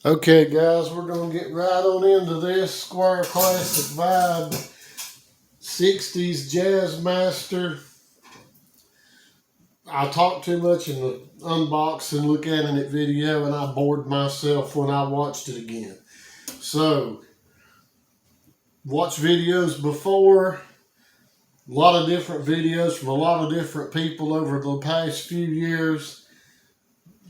Okay guys, we're going to get right on into this Squier Classic Vibe 60s Jazzmaster. I talked too much in the unboxing, look at it video, and I bored myself when I watched it again. So, watch videos before, a lot of different videos from a lot of different people over the past few years.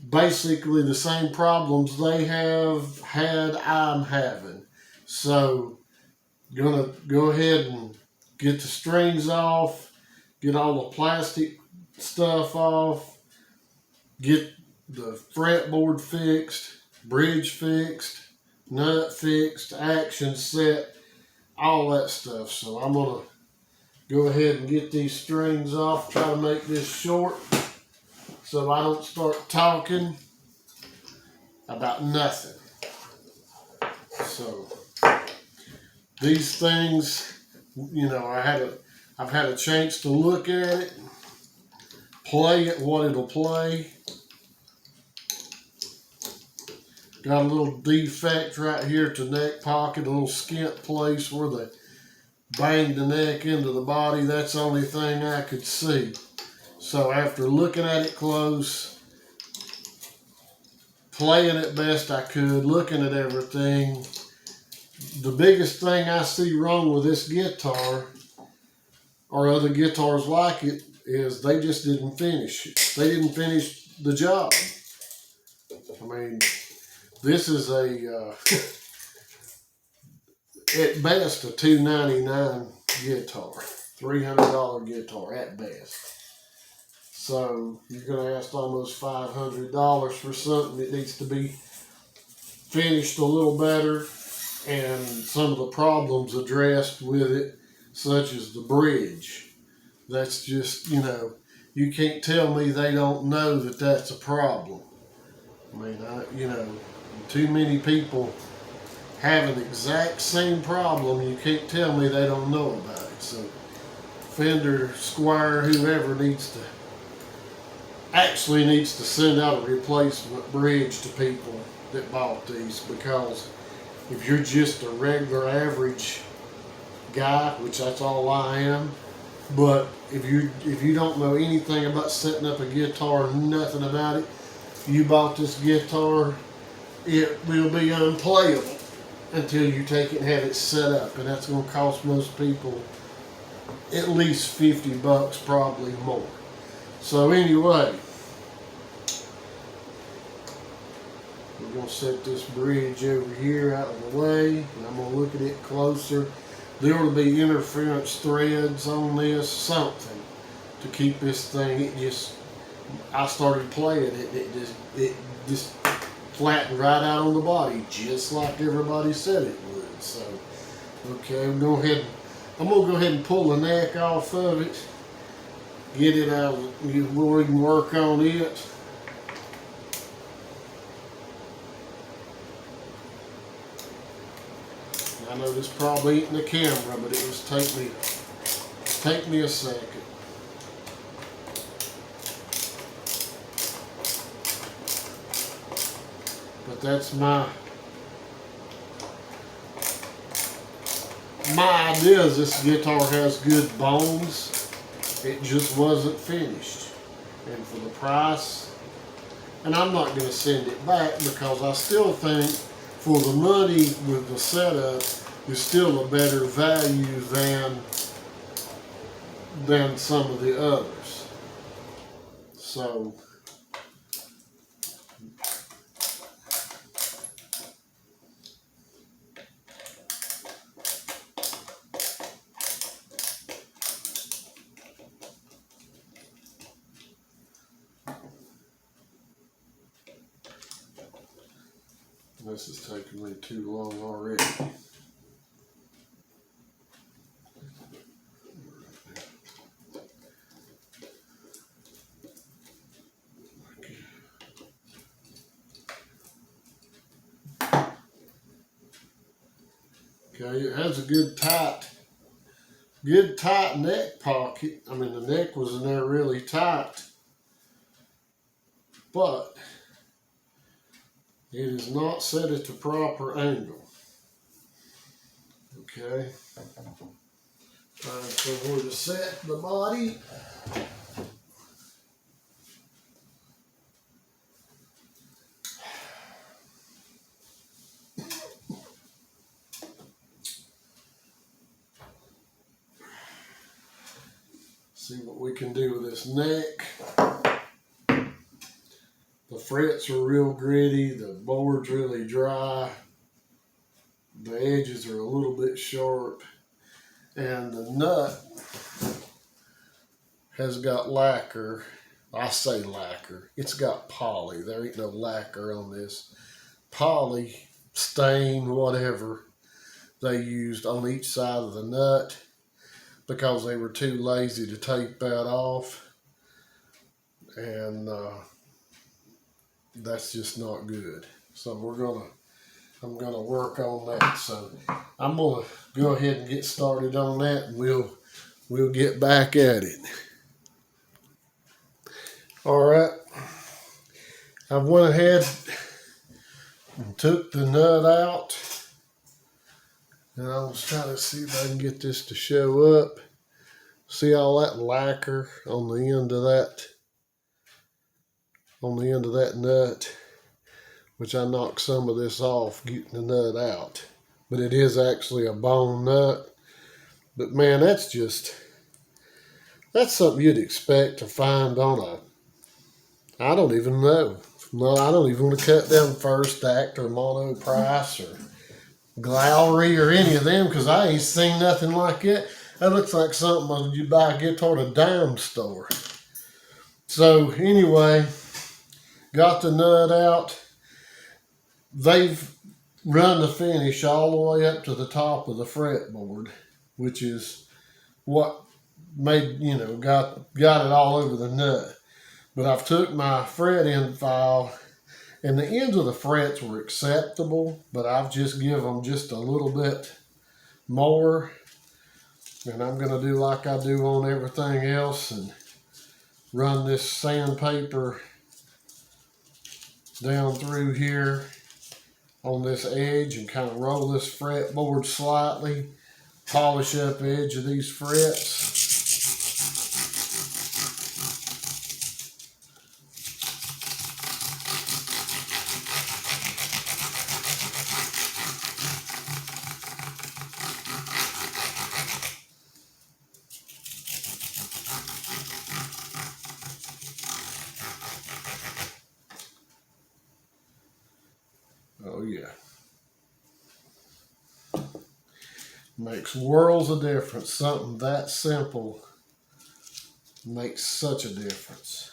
Basically the same problems they have had, I'm having. So, gonna go ahead and get the strings off, get all the plastic stuff off, get the fretboard fixed, bridge fixed, nut fixed, action set, all that stuff. So I'm gonna go ahead and get these strings off, try to make this short so I don't start talking about nothing. So these things, you know, I've had a chance to look at it, play it, what it'll play. Got a little defect right here at the neck pocket, a little skint place where they banged the neck into the body. That's the only thing I could see. So after looking at it close, playing it best I could, looking at everything, the biggest thing I see wrong with this guitar, or other guitars like it, is they just didn't finish it. They didn't finish the job. I mean, this is a, at best, a $299 guitar. $300 guitar at best. So you're going to ask almost $500 for something that needs to be finished a little better and some of the problems addressed with it, such as the bridge. That's just, you know, you can't tell me they don't know that that's a problem. I mean, you know, too many people have an exact same problem. You can't tell me they don't know about it. So Fender, Squier, whoever needs to send out a replacement bridge to people that bought these, because if you're just a regular average guy, which that's all I am, but if you don't know anything about setting up a guitar, nothing about it, you bought this guitar, it will be unplayable until you take it and have it set up, and that's going to cost most people at least $50, probably more. So anyway, we're going to set this bridge over here out of the way, and I'm going to look at it closer. There will be interference threads on this, something to keep this thing. I started playing it, it just flattened right out on the body, just like everybody said it would. So, okay, I'm going to go ahead and pull the neck off of it, get it out where we can work on it. I know this probably ain't in the camera, but it was take me a second. But that's my idea is this guitar has good bones. It just wasn't finished. And for the price, and I'm not going to send it back, because I still think for the money with the setup is still a better value than some of the others. So this is taking me too long already. Okay, it has a good tight neck pocket. I mean, the neck was in there really tight, but It is not set at the proper angle. Okay. So where to set the body. See what we can do with this neck. The frets are real gritty, the board's really dry, the edges are a little bit sharp, and the nut has got lacquer. I say lacquer, it's got poly. There ain't no lacquer on this. Poly, stain, whatever they used on each side of the nut because they were too lazy to take that off. And that's just not good. So I'm gonna work on that. So I'm gonna go ahead and get started on that, and we'll get back at it. All right, I went ahead and took the nut out, and I was trying to see if I can get this to show up. See all that lacquer on the end of that nut, which I knocked some of this off getting the nut out. But it is actually a bone nut. But man, that's something you'd expect to find on I don't even know. No, I don't even want to cut down First Act or Mono Price or Glowry or any of them, because I ain't seen nothing like it. That looks like something you buy a guitar at a dime store. So anyway, got the nut out. They've run the finish all the way up to the top of the fretboard, which is what made, got it all over the nut. But I've took my fret end file, and the ends of the frets were acceptable, but I've just given them just a little bit more. And I'm going to do like I do on everything else and run this sandpaper down through here on this edge and kind of roll this fretboard slightly, polish up the edge of these frets. Oh yeah. Makes worlds of difference. Something that simple makes such a difference.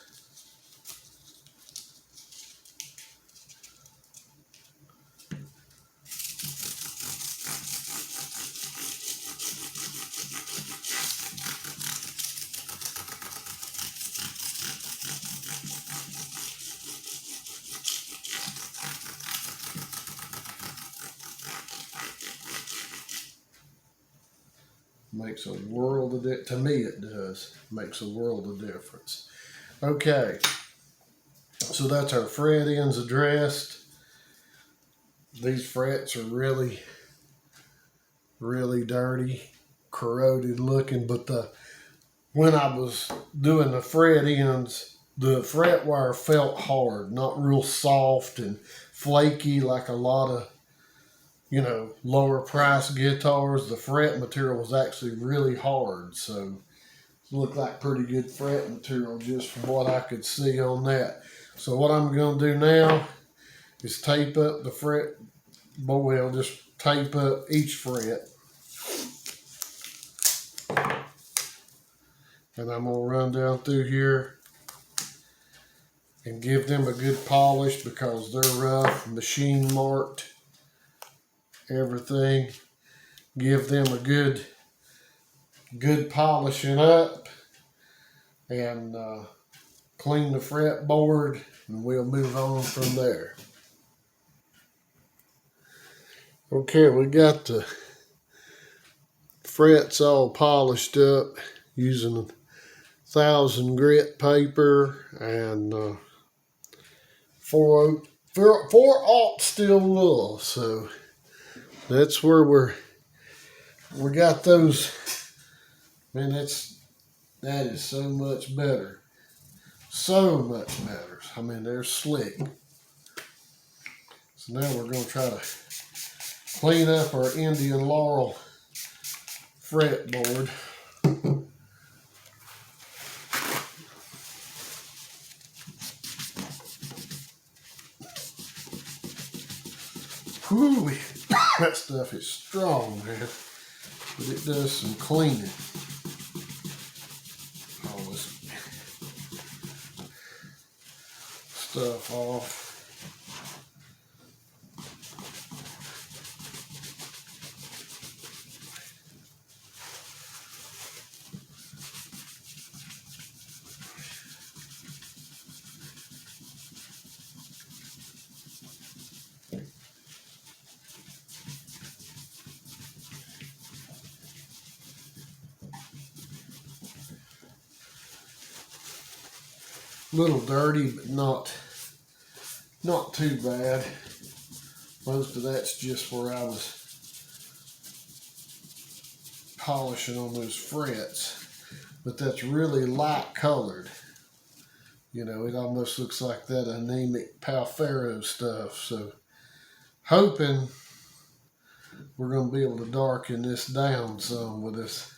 Makes a world of difference. To me it does. Makes a world of difference. Okay. So that's our fret ends addressed. These frets are really, really dirty, corroded looking, but when I was doing the fret ends, the fret wire felt hard, not real soft and flaky like a lot of lower price guitars. The fret material was actually really hard, so it looked like pretty good fret material just from what I could see on that. So what I'm going to do now is tape up the fret, well, just tape up each fret. And I'm going to run down through here and give them a good polish because they're rough, machine marked. Everything, give them a good polishing up, and clean the fretboard, and we'll move on from there. Okay, we got the frets all polished up using 1000 grit paper and 4 4/0 steel wool. So that's where we got those. Man, that is so much better. So much better. I mean, they're slick. So now we're going to try to clean up our Indian Laurel fretboard. Whew, that stuff is strong, man. But it does some cleaning. All this stuff off. A little dirty, but not too bad. Most of that's just where I was polishing on those frets, but that's really light colored. You know, it almost looks like that anemic Palfaro stuff. So hoping we're going to be able to darken this down some with this.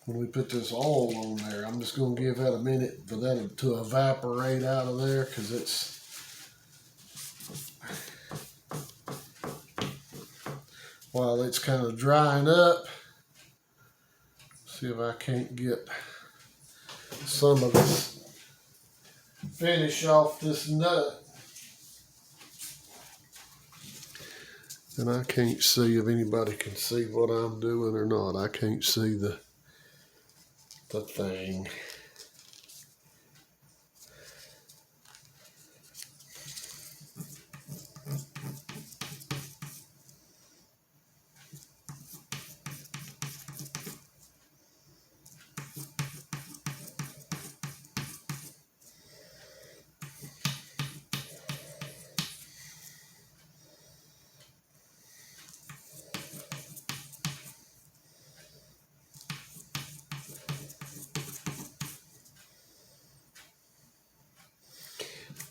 When we put this oil on there, I'm just going to give that a minute for that to evaporate out of there, because it's while it's kind of drying up. See if I can't get some of this finish off this nut. And I can't see if anybody can see what I'm doing or not. I can't see the thing.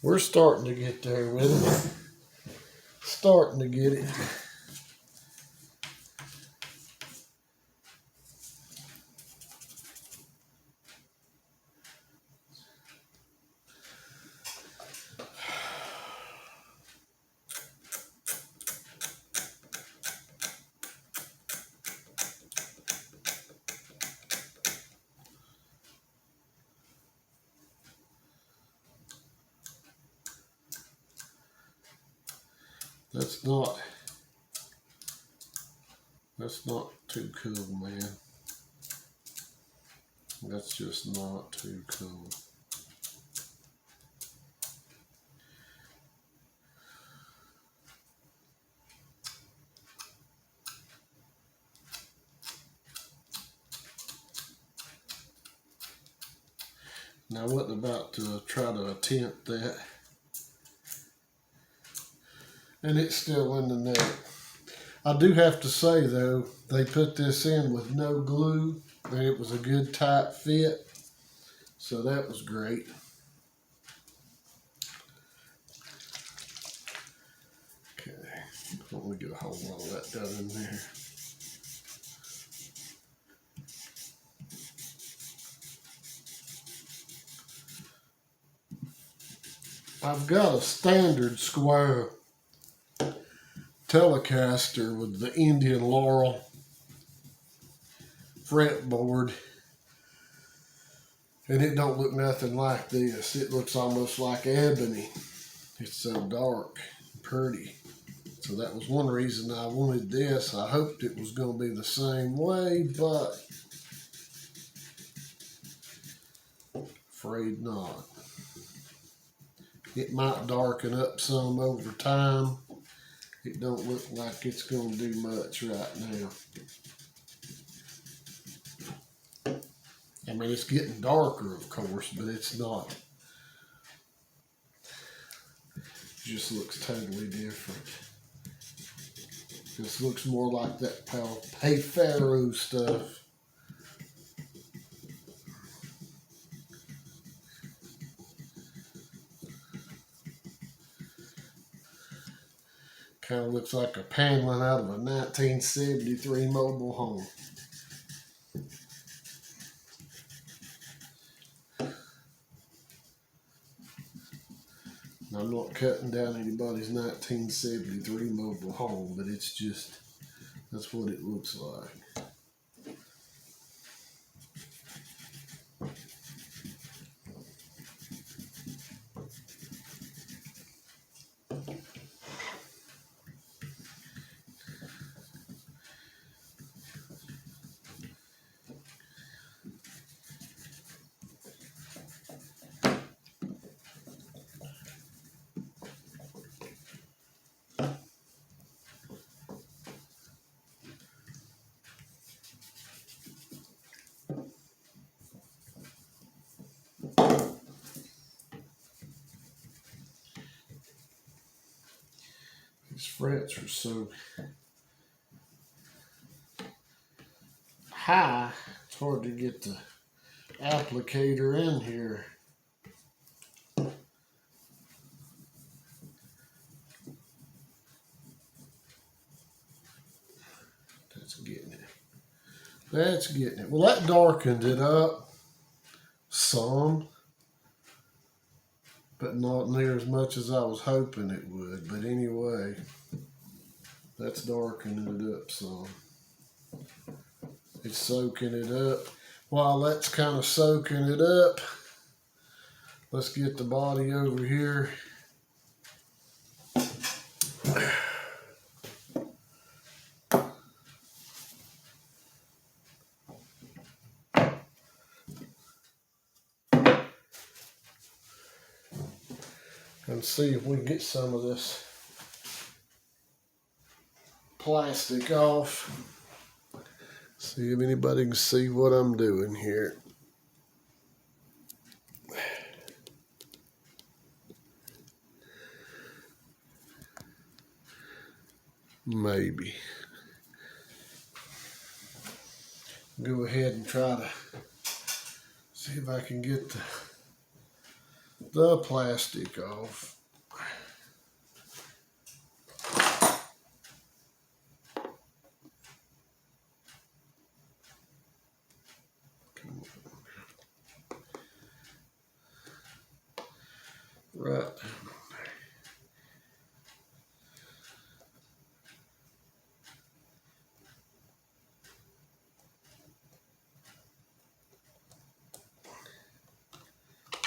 We're starting to get there with it. Starting to get it. That's not too cool, man. That's just not too cool. Now I wasn't about to try to attempt that. And it's still in the net. I do have to say though, they put this in with no glue, and it was a good tight fit. So that was great. Okay, let me get a whole lot of that done in there. I've got a standard Squier Telecaster with the Indian Laurel fretboard, and it don't look nothing like this. It looks almost like ebony. It's so dark and pretty. So that was one reason I wanted this. I hoped it was going to be the same way, but afraid not. It might darken up some over time. It don't look like it's going to do much right now. I mean, it's getting darker, of course, but it's not just looks totally different. This looks more like that Payfaro stuff. Kind of looks like a paneling out of a 1973 mobile home. I'm not cutting down anybody's 1973 mobile home, but it's just, that's what it looks like. These frets are so high, it's hard to get the applicator in here. That's getting it. That's getting it. Well, that darkened it up some, but not near as much as I was hoping it would. But anyway, that's darkening it up some. It's soaking it up. While that's kind of soaking it up, let's get the body over here. And see if we can get some of this plastic off. See if anybody can see what I'm doing here. Maybe. Go ahead and try to see if I can get the plastic off. Right.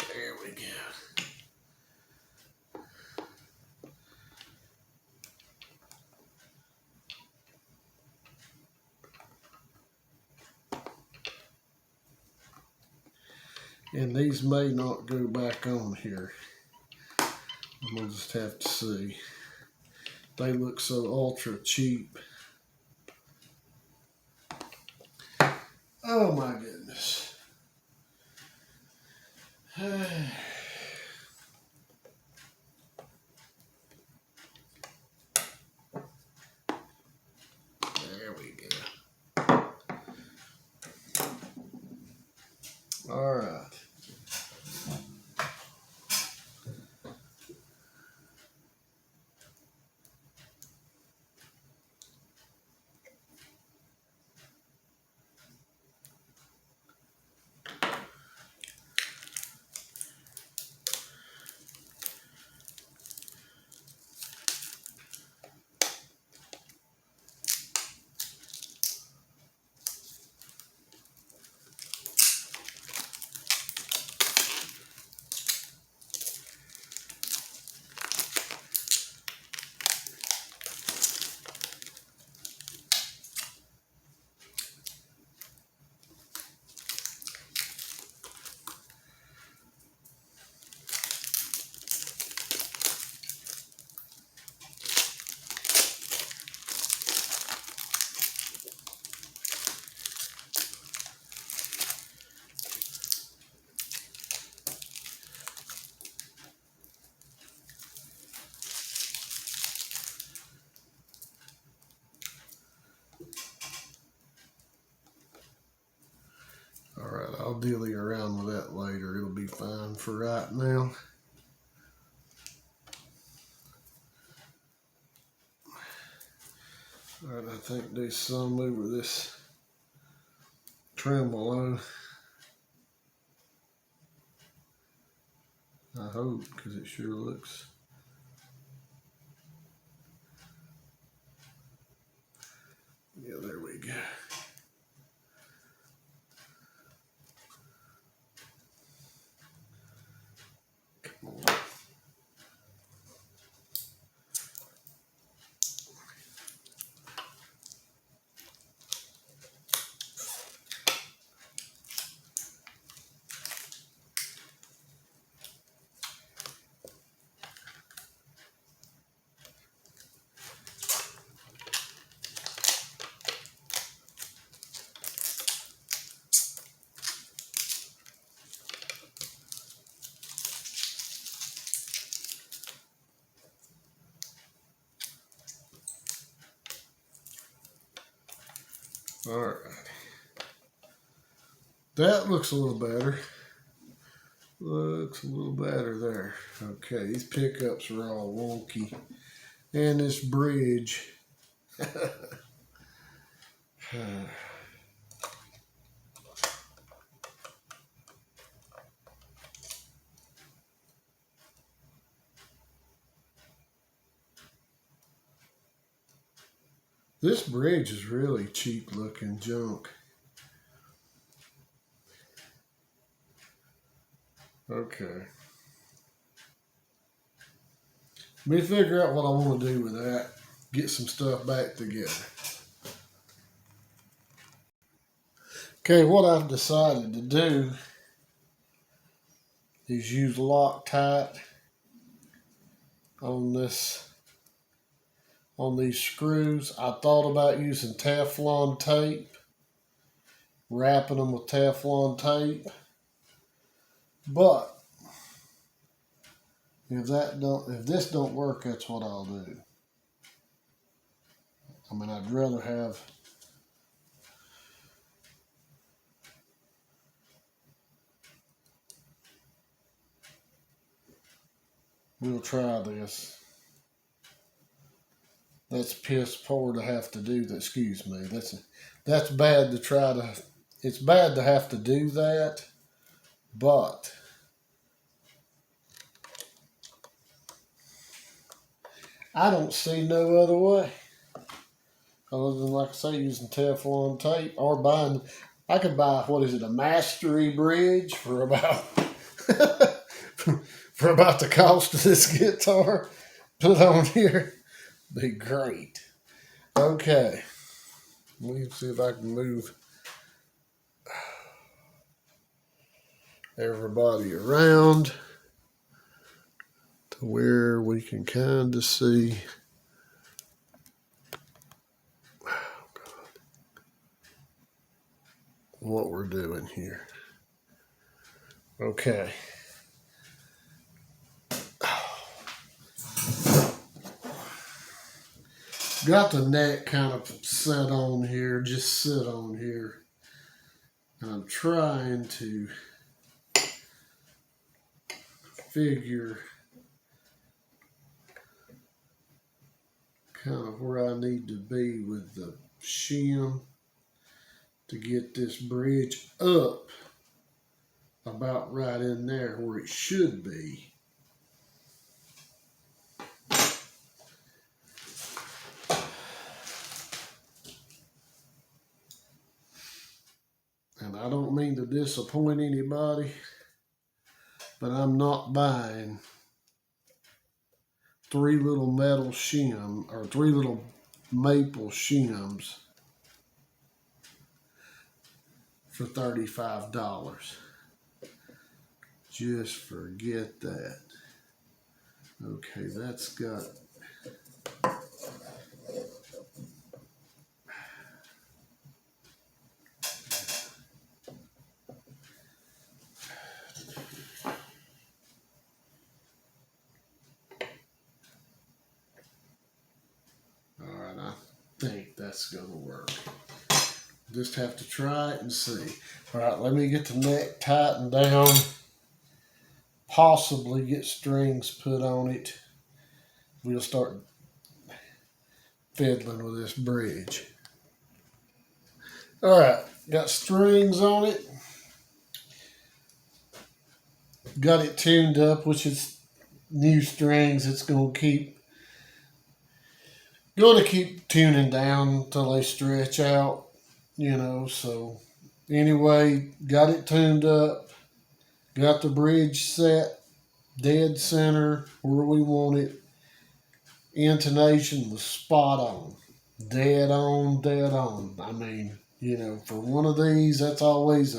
There we go. And these may not go back on here. We'll just have to see. They look so ultra cheap. Oh my goodness. There we go. All right. I'll dilly around with that later. It'll be fine for right now. All right, I think there's some over this tremolo. I hope, because it sure looks. Yeah, there we go. Come on. All right. That looks a little better. Looks a little better there. Okay, these pickups are all wonky. And this bridge. This bridge is really cheap looking junk. Okay. Let me figure out what I want to do with that. Get some stuff back together. Okay, what I've decided to do is use Loctite on these screws. I thought about using Teflon tape, wrapping them with Teflon tape, but if this don't work, that's what I'll do. I mean, I'd rather have we'll try this. That's piss poor to have to do that. Excuse me. That's bad to try to. It's bad to have to do that, but I don't see no other way other than, like I say, using Teflon tape or buying. I could buy, what is it, a mastery bridge for about for about the cost of this guitar. Put on here. Be great. Okay. Let me see if I can move everybody around to where we can kind of see. Oh, God. What we're doing here. Okay. Got the neck kind of set on here, just sit on here. And I'm trying to figure kind of where I need to be with the shim to get this bridge up about right in there where it should be. And I don't mean to disappoint anybody, but I'm not buying 3 little metal shim or 3 little maple shims for $35. Just forget that. Okay, that's got. All right, I think that's gonna work. Just have to try it and see. All right, let me get the neck tightened down. Possibly get strings put on it. We'll start fiddling with this bridge. All right, got strings on it. Got it tuned up, which is new strings. It's going to keep tuning down until they stretch out, So anyway, got it tuned up. Got the bridge set dead center where we want it. Intonation was spot on. Dead on, dead on. I mean, for one of these, that's always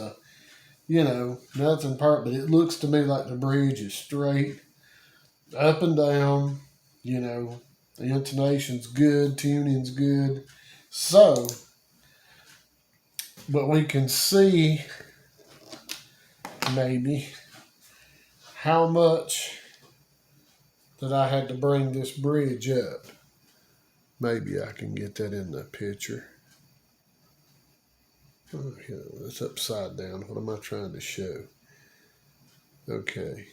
nothing perfect, but it looks to me like the bridge is straight, up and down, the intonation's good, tuning's good. So, but we can see maybe how much that I had to bring this bridge up. Maybe I can get that in the picture. Oh, yeah, that's upside down. What am I trying to show? Okay.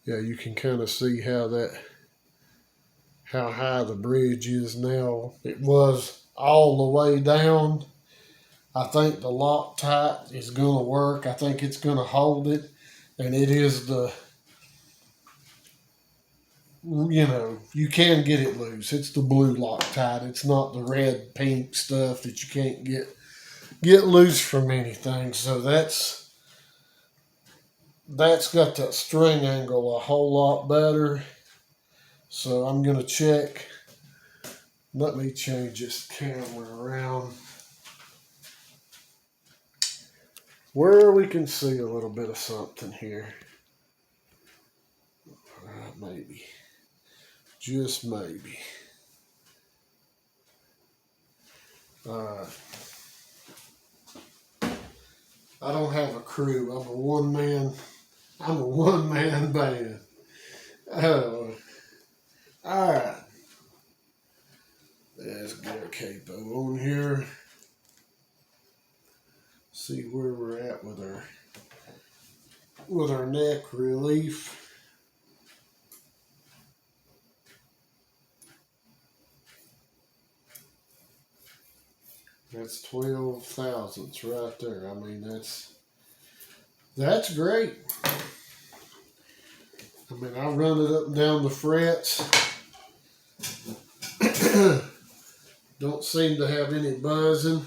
Yeah, you can kind of see how high the bridge is now. It was all the way down. I think the Loctite is going to work. I think it's going to hold it. And it is you can get it loose. It's the blue Loctite. It's not the red, pink stuff that you can't get loose from anything. So that's got that string angle a whole lot better. So I'm going to check. Let me change this camera around where we can see a little bit of something here. Maybe. Just maybe. I don't have a crew. I'm a one-man band. Oh. All right. Let's get our capo on here. See where we're at with our neck relief. That's 12 thousandths right there. I mean, that's great. I mean, I run it up and down the frets. Don't seem to have any buzzing.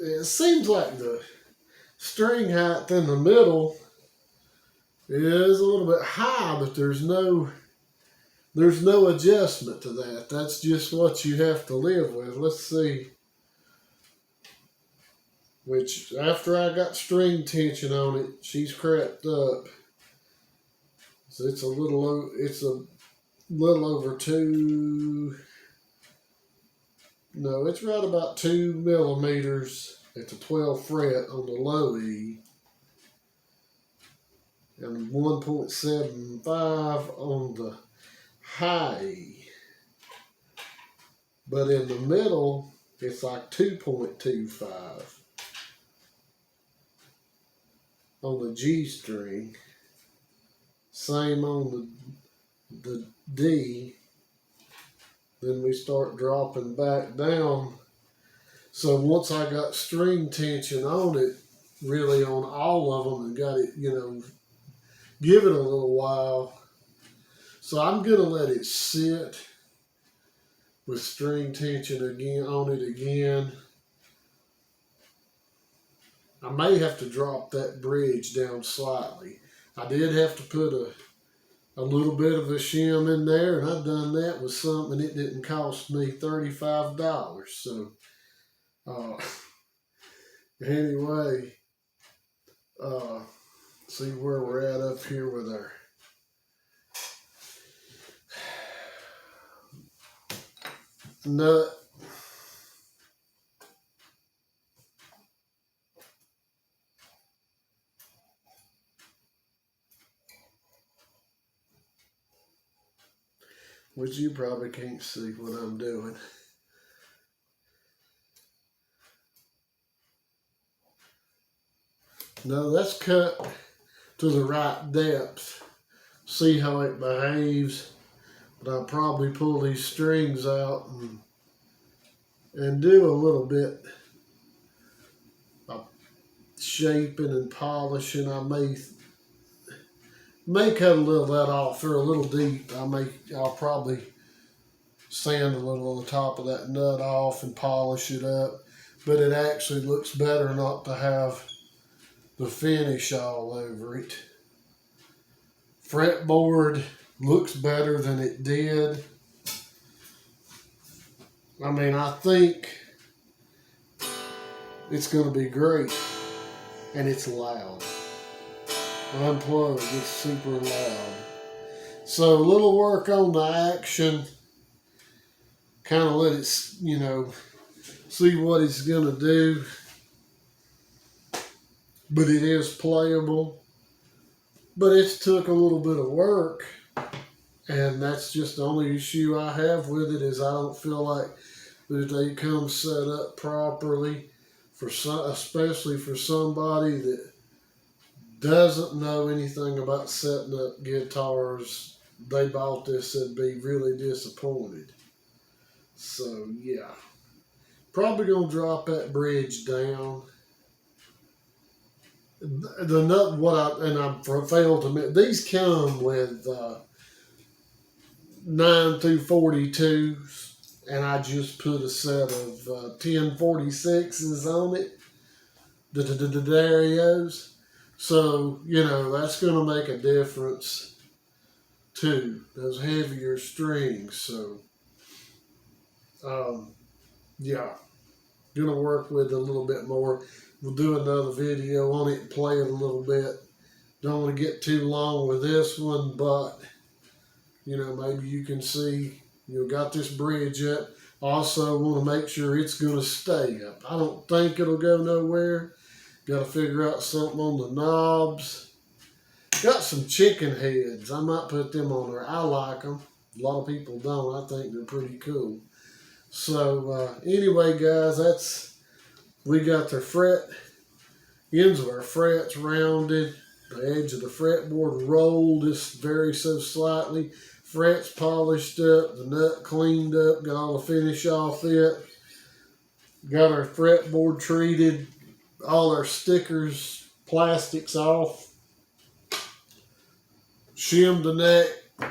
It seems like the string height in the middle is a little bit high, but there's no adjustment to that. That's just what you have to live with. Let's see. Which, after I got string tension on it, she's cracked up. So it's a little over 2. No, it's right about 2 millimeters at the 12th fret on the low E, and 1.75 on the high E. But in the middle, it's like 2.25 on the G string. Same on the D. Then we start dropping back down. So once I got string tension on it, really on all of them, and got it, give it a little while. So I'm going to let it sit with string tension on it again. I may have to drop that bridge down slightly. I did have to put a little bit of a shim in there, and I've done that with something. It didn't cost me $35. So anyway, see where we're at up here with nut. Which you probably can't see what I'm doing. Now that's cut to the right depth. See how it behaves. But I'll probably pull these strings out and do a little bit of shaping and polishing. I may cut a little of that off. They're a little deep. I'll probably sand a little on the top of that nut off and polish it up. But it actually looks better not to have the finish all over it. Fretboard looks better than it did. I mean, I think it's going to be great. And it's loud. Unplugged, it's super loud. So a little work on the action. Kind of let it, you know, see what it's going to do. But it is playable. But it's took a little bit of work. And that's just the only issue I have with it is I don't feel like that they come set up properly, especially for somebody that doesn't know anything about setting up guitars. They bought this and be really disappointed. So yeah, probably gonna drop that bridge down. The nut, I failed to admit, these come with 9 through 42s, and I just put a set of 1046s on it, the Darios. So, you know, that's going to make a difference too, those heavier strings. So, yeah, going to work with it a little bit more. We'll do another video on it and play it a little bit. Don't want to get too long with this one, but, you know, maybe you can see, you know, got this bridge up. Also want to make sure it's going to stay up. I don't think it'll go nowhere. Got to figure out something on the knobs. Got some chicken heads. I might put them on there. I like them. A lot of people don't. I think they're pretty cool. So anyway, guys, we got the ends of our frets rounded. The edge of the fretboard rolled just very so slightly. Frets polished up. The nut cleaned up. Got all the finish off it. Got our fretboard treated. All our stickers, plastics off. Shimmed the neck.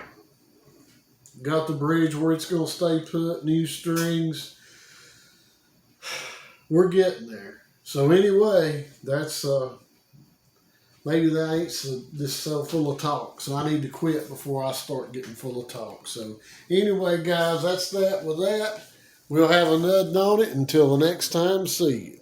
Got the bridge where it's going to stay put. New strings. We're getting there. So anyway, that's maybe that ain't just so full of talk. So I need to quit before I start getting full of talk. So anyway, guys, that's that with that. We'll have a nut on it. Until the next time, see you.